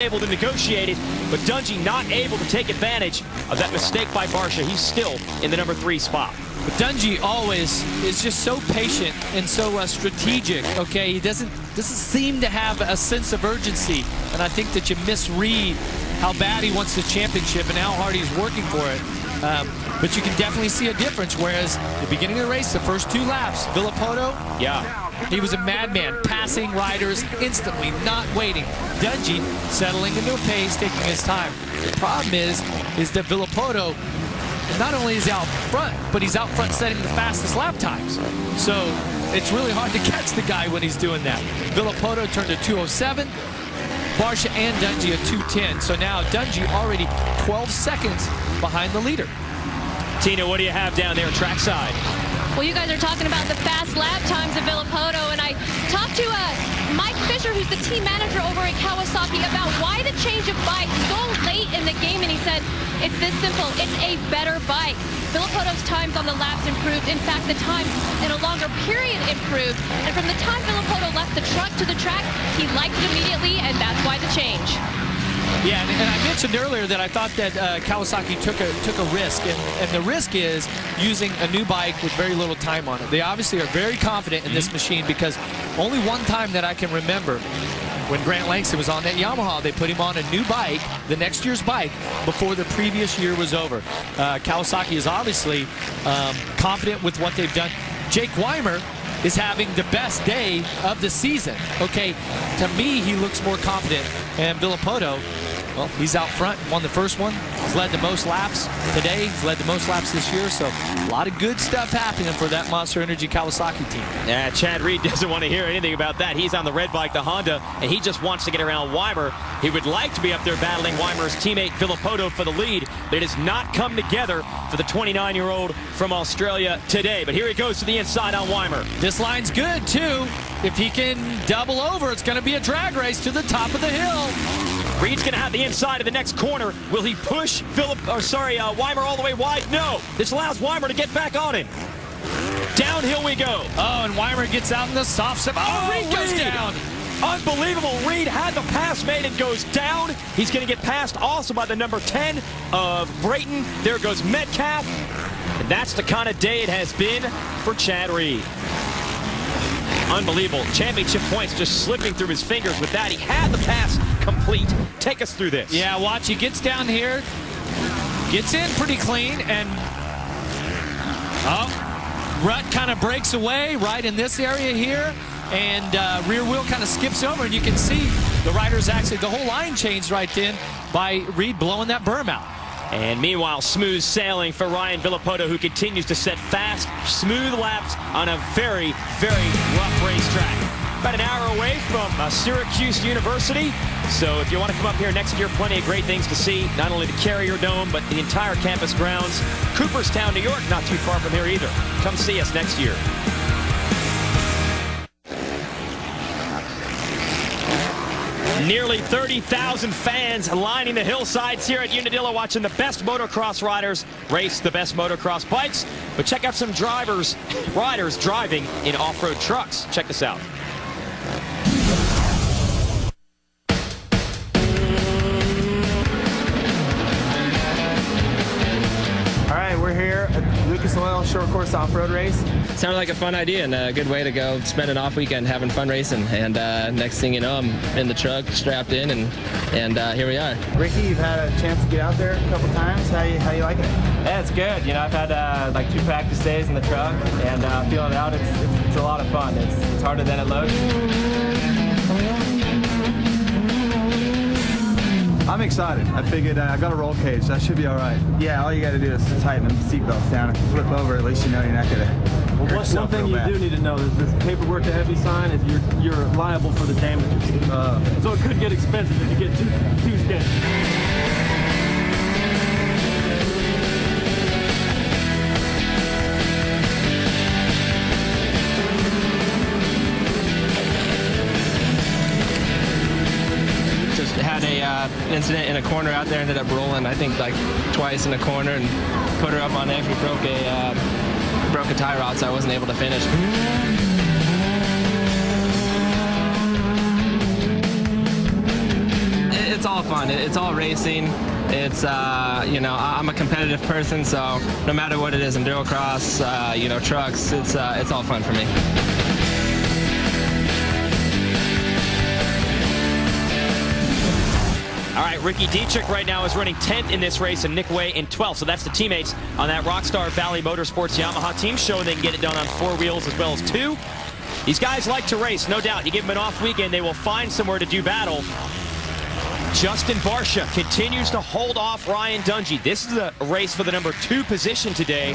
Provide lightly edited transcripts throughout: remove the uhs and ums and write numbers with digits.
able to negotiate it, but Dungey not able to take advantage of that mistake by Barcia. He's still in the number 3 spot. But Dungey always is just so patient and so strategic. Okay, he doesn't seem to have a sense of urgency, and I think that you misread how bad he wants the championship and how hard he's working for it. But you can definitely see a difference. Whereas the beginning of the race, the first 2 laps, Villopoto, he was a madman, passing riders instantly, not waiting. Dungey settling into a pace, taking his time. The problem is that Villopoto not only is out front, but he's out front setting the fastest lap times. So it's really hard to catch the guy when he's doing that. Villopoto turned to 2:07. Barcia and Dungey at 2:10. So now Dungey already 12 seconds behind the leader. Tina, what do you have down there trackside? Well, you guys are talking about the fast lap times of Villopoto, and I talked to Mike Fisher, who's the team manager over at Kawasaki, about why the change of bike so late in the game, and he said, it's this simple, it's a better bike. Villopoto's times on the laps improved. In fact, the times in a longer period improved, and from the time Villopoto left the truck to the track, he liked it immediately, and that's why the change. Yeah, and I mentioned earlier that I thought that Kawasaki took a risk, and the risk is using a new bike with very little time on it. They obviously are very confident in this machine, because only one time that I can remember when Grant Langston was on that Yamaha, they put him on a new bike, the next year's bike, before the previous year was over. Kawasaki is obviously confident with what they've done. Jake Weimer is having the best day of the season. Okay, to me, he looks more confident. And Villopoto, well, he's out front, won the first one. He's led the most laps today. He's led the most laps this year. So a lot of good stuff happening for that Monster Energy Kawasaki team. Yeah, Chad Reed doesn't want to hear anything about that. He's on the red bike, the Honda, and he just wants to get around Weimer. He would like to be up there battling Weimer's teammate Villopoto for the lead, but it has not come together for the 29-year-old from Australia today. But here he goes to the inside on Weimer. This line's good, too. If he can double over, it's going to be a drag race to the top of the hill. Reed's going to have the inside of the next corner. Will he push Weimer all the way wide? No. This allows Weimer to get back on it. Downhill we go. Oh, and Weimer gets out in the soft side. Oh, Reed goes down. Unbelievable. Reed had the pass made and goes down. He's going to get passed also by the number 10 of Brayton. There goes Metcalf. And that's the kind of day it has been for Chad Reed. Unbelievable. Championship points just slipping through his fingers with that. He had the pass complete. Take us through this. Yeah, watch. He gets down here, gets in pretty clean, and rut kind of breaks away right in this area here, and rear wheel kind of skips over, and you can see the riders actually, the whole line changed right then by Reed blowing that berm out. And meanwhile, smooth sailing for Ryan Villopoto, who continues to set fast, smooth laps on a very, very rough racetrack. About an hour away from Syracuse University. So if you want to come up here next year, plenty of great things to see. Not only the Carrier Dome, but the entire campus grounds. Cooperstown, New York, not too far from here either. Come see us next year. Nearly 30,000 fans lining the hillsides here at Unadilla, watching the best motocross riders race the best motocross bikes. But check out some riders driving in off-road trucks. Check this out. All right, we're here at Lucas Oil Short Course Off-Road Race. Sounded like a fun idea and a good way to go spend an off weekend having fun racing. And next thing you know, I'm in the truck, strapped in, and here we are. Ricky, you've had a chance to get out there a couple times. How you liking it? Yeah, it's good. You know, I've had like 2 practice days in the truck, and feeling it out, it's a lot of fun. It's harder than it looks. I'm excited. I figured I got a roll cage. That should be all right. Yeah, all you got to do is tighten the seatbelts down. If you flip over, at least you know you're not going to. Well, one thing you do need to know is this paperwork to have you sign is you're liable for the damages. So it could get expensive if you get too sketchy. Had an incident in a corner out there, ended up rolling, I think, like twice in a corner, and put her up on edge. We broke a tie rod, so I wasn't able to finish. It's all all fun. It's all racing. It's you know, I'm a competitive person, so no matter what it is, enduro cross, you know, trucks, it's all fun for me. All right, Ricky Dietrich right now is running 10th in this race and Nick Way in 12th. So that's the teammates on that Rockstar Valley Motorsports Yamaha team, showing they can get it done on 4 wheels as well as 2. These guys like to race, no doubt. You give them an off weekend, they will find somewhere to do battle. Justin Barcia continues to hold off Ryan Dungey. This is a race for the number 2 position today.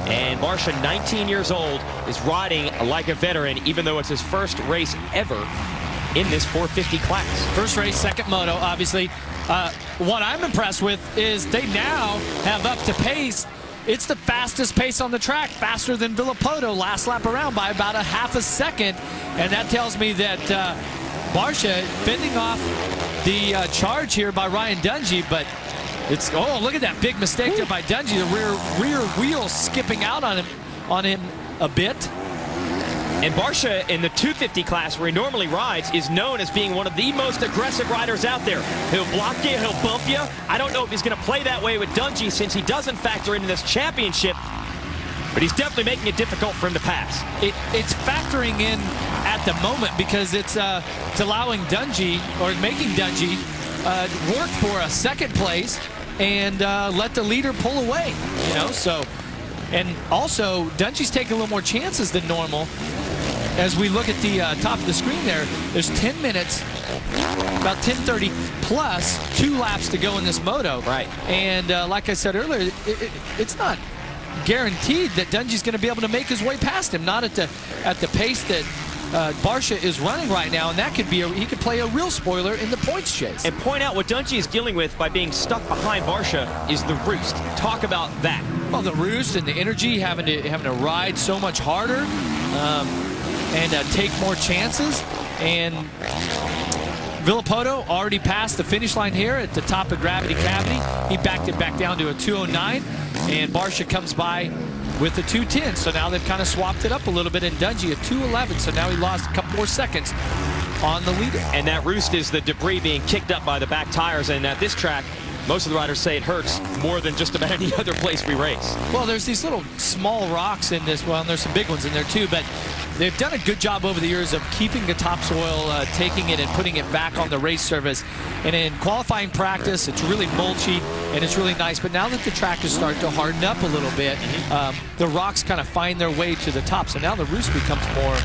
And Barcia, 19 years old, is riding like a veteran, even though it's his first race ever in this 450 class. First race, second moto, obviously. What I'm impressed with is they now have up to pace. It's the fastest pace on the track, faster than Villopoto last lap around by about a half a second. And that tells me that Barcia fending off the charge here by Ryan Dungey, but it's, oh, look at that big mistake there by Dungey. The rear wheel skipping out on him a bit. And Barcia, in the 250 class where he normally rides, is known as being one of the most aggressive riders out there. He'll block you, he'll bump you. I don't know if he's going to play that way with Dungey, since he doesn't factor into this championship, but he's definitely making it difficult for him to pass. It's factoring in at the moment, because it's allowing Dungey, or making Dungey, work for a second place and let the leader pull away, you know. So, and also Dungey's taking a little more chances than normal. As we look at the top of the screen there's 10 minutes, about 10:30 plus 2 laps to go in this moto. Right. And like I said earlier, it's not guaranteed that Dungey's going to be able to make his way past him. Not at the pace that Barcia is running right now, and that could be he could play a real spoiler in the points chase. And point out what Dungey is dealing with by being stuck behind Barcia is the roost. Talk about that. Well, the roost and the energy, having to ride so much harder. And take more chances. And Villopoto already passed the finish line here at the top of Gravity Cavity. He backed it back down to a 2:09, and Barcia comes by with the 2:10. So now they've kind of swapped it up a little bit, and Dungey a 2:11. So now he lost a couple more seconds on the leader. And that roost is the debris being kicked up by the back tires. And at this track, most of the riders say it hurts more than just about any other place we race. Well, there's these little small rocks in this. Well, and there's some big ones in there too, but they've done a good job over the years of keeping the topsoil, taking it and putting it back on the race surface. And in qualifying practice, it's really mulchy and it's really nice. But now that the track is starting to harden up a little bit, the rocks kind of find their way to the top. So now the roost becomes more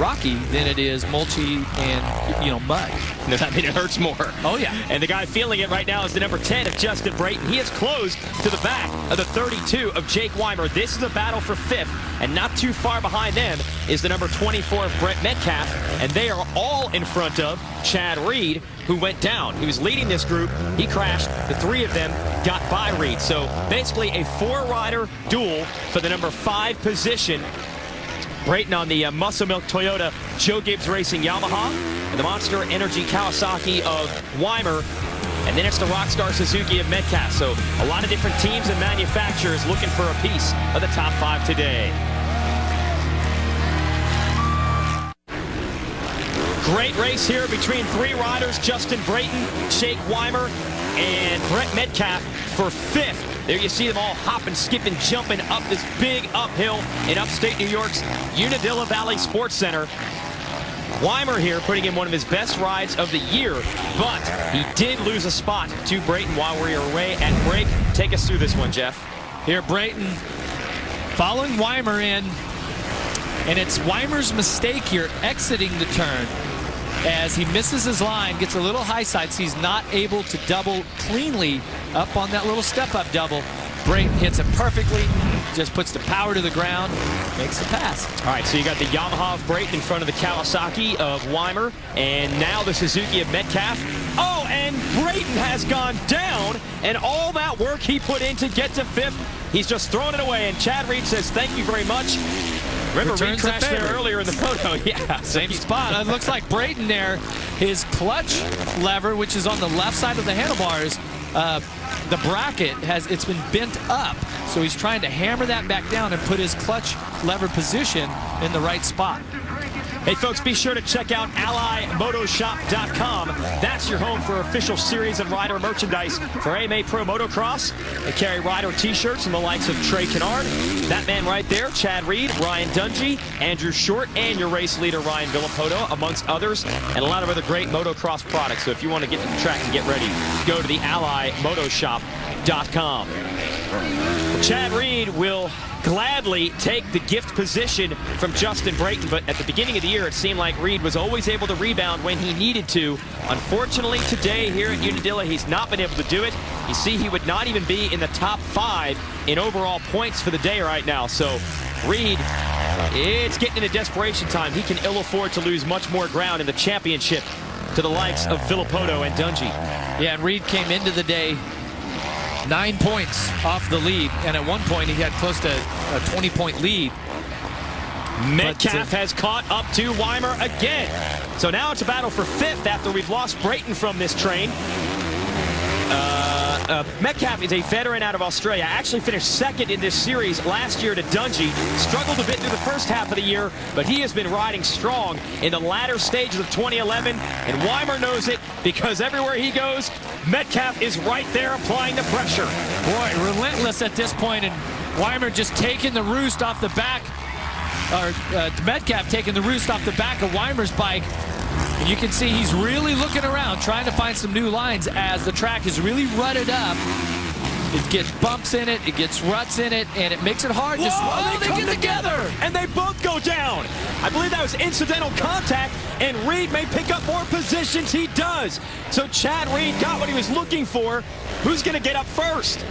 rocky than it is mulchy and, you know, mud. I mean, it hurts more. Oh, yeah. And the guy feeling it right now is the number 10 of Justin Brayton. He is close to the back of the 32 of Jake Weimer. This is a battle for 5th, and not too far behind them is the number 24 of Brett Metcalf, and they are all in front of Chad Reed, who went down. He was leading this group. He crashed. The 3 of them got by Reed. So basically a 4-rider duel for the number 5 position. Brayton on the Muscle Milk Toyota Joe Gibbs Racing Yamaha, and the Monster Energy Kawasaki of Weimer. And then it's the Rockstar Suzuki of Metcalf. So a lot of different teams and manufacturers looking for a piece of the top 5 today. Great race here between 3 riders, Justin Brayton, Jake Weimer, and Brett Metcalf for 5th. There you see them all hopping, skipping, jumping up this big uphill in upstate New York's Unadilla Valley Sports Center. Weimer here putting in one of his best rides of the year, but he did lose a spot to Brayton while we are away at break. Take us through this one, Jeff. Here, Brayton following Weimer in, and it's Weimer's mistake here exiting the turn as he misses his line, gets a little high side, so he's not able to double cleanly up on that little step-up double. Brayton hits it perfectly, just puts the power to the ground, makes the pass. All right, so you got the Yamaha of Brayton in front of the Kawasaki of Weimer, and now the Suzuki of Metcalf. Oh, and Brayton has gone down, and all that work he put in to get to 5th, he's just throwing it away, and Chad Reed says thank you very much. Remember, Reed crashed there earlier in the photo. Yeah, same spot. It looks like Brayton there, his clutch lever, which is on the left side of the handlebars, the bracket it's been bent up, so he's trying to hammer that back down and put his clutch lever position in the right spot. Hey folks, be sure to check out AllyMotoshop.com. That's your home for official series and rider merchandise for AMA Pro Motocross. They carry rider t-shirts from the likes of Trey Kennard, that man right there, Chad Reed, Ryan Dungey, Andrew Short, and your race leader Ryan Villapoto, amongst others, and a lot of other great motocross products. So if you want to get to the track and get ready, go to the AllyMotoshop.com. Chad Reed will gladly take the gift position from Justin Brayton, but at the beginning of the year it seemed like Reed was always able to rebound when he needed to. Unfortunately today here at Unadilla he's not been able to do it. You see, he would not even be in the top 5 in overall points for the day right now. So Reed, it's getting into desperation time. He can ill afford to lose much more ground in the championship to the likes of Villapoto and Dungey. Yeah, and Reed came into the day 9 points off the lead, and at one point he had close to a 20-point lead. Metcalf has caught up to Weimer again. So now it's a battle for 5th after we've lost Brayton from this train. Metcalf is a veteran out of Australia. Actually finished 2nd in this series last year to Dungey. Struggled a bit through the first half of the year, but he has been riding strong in the latter stages of 2011. And Weimer knows it because everywhere he goes, Metcalf is right there applying the pressure. Boy, relentless at this point, and Weimer just taking the roost off the back, or Metcalf taking the roost off the back of Weimer's bike. And you can see he's really looking around, trying to find some new lines as the track is really rutted up. It gets bumps in it, it gets ruts in it, and it makes it hard. Whoa, Just they come get together, and they both go down. I believe that was incidental contact, and Reed may pick up more positions. He does. So Chad Reed got what he was looking for. Who's going to get up first?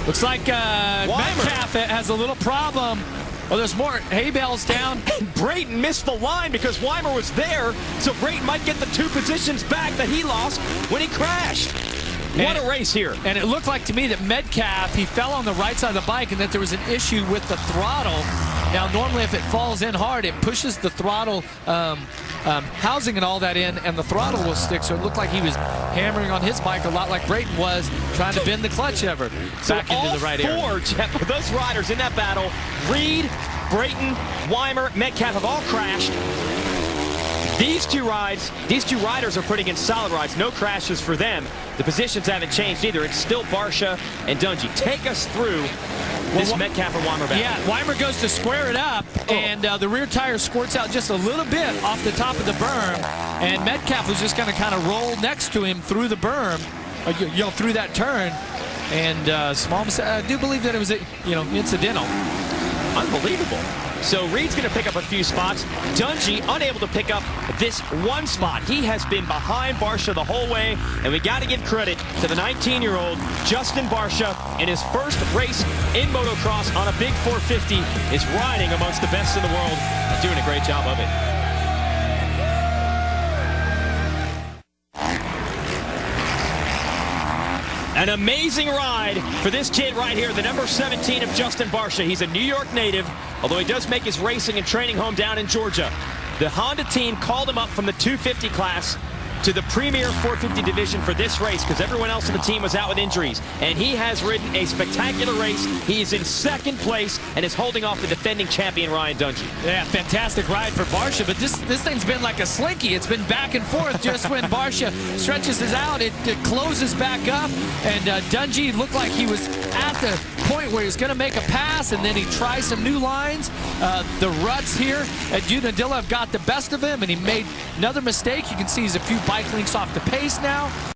Looks like Metcalf has a little problem. Oh, there's more hay bales down. Brayton missed the line because Weimer was there, so Brayton might get the 2 positions back that he lost when he crashed. What a race here. And it looked like to me that Metcalf, he fell on the right side of the bike and that there was an issue with the throttle. Now, normally if it falls in hard, it pushes the throttle housing and all that in, and the throttle will stick. So it looked like he was hammering on his bike a lot like Brayton was, trying to bend the clutch lever back into the right area. Jeff, those riders in that battle, Reed, Brayton, Weimer, Metcalf have all crashed. These two riders are putting in solid rides. No crashes for them. The positions haven't changed either. It's still Barcia and Dungey. Take us through this Metcalf and Weimer battle. Yeah, Weimer goes to square it up, and the rear tire squirts out just a little bit off the top of the berm, and Metcalf was just going to kind of roll next to him through the berm, through that turn, and small mistake. I do believe that it was, incidental. Unbelievable. So Reed's going to pick up a few spots. Dungey unable to pick up this one spot. He has been behind Barcia the whole way, and we got to give credit to the 19-year-old Justin Barcia in his first race in motocross on a big 450 is riding amongst the best in the world and doing a great job of it. An amazing ride for this kid right here, the number 17 of Justin Barcia. He's a New York native, although he does make his racing and training home down in Georgia. The Honda team called him up from the 250 class to the premier 450 division for this race because everyone else on the team was out with injuries. And he has ridden a spectacular race. He is in 2nd place and is holding off the defending champion, Ryan Dungey. Yeah, fantastic ride for Barcia, but this thing's been like a slinky. It's been back and forth. Just when Barcia stretches it out, it closes back up, and Dungey looked like he was at the point where he's going to make a pass, and then he tries some new lines. The ruts here at Unadilla have got the best of him, and he made another mistake. You can see he's a few bike links off the pace now.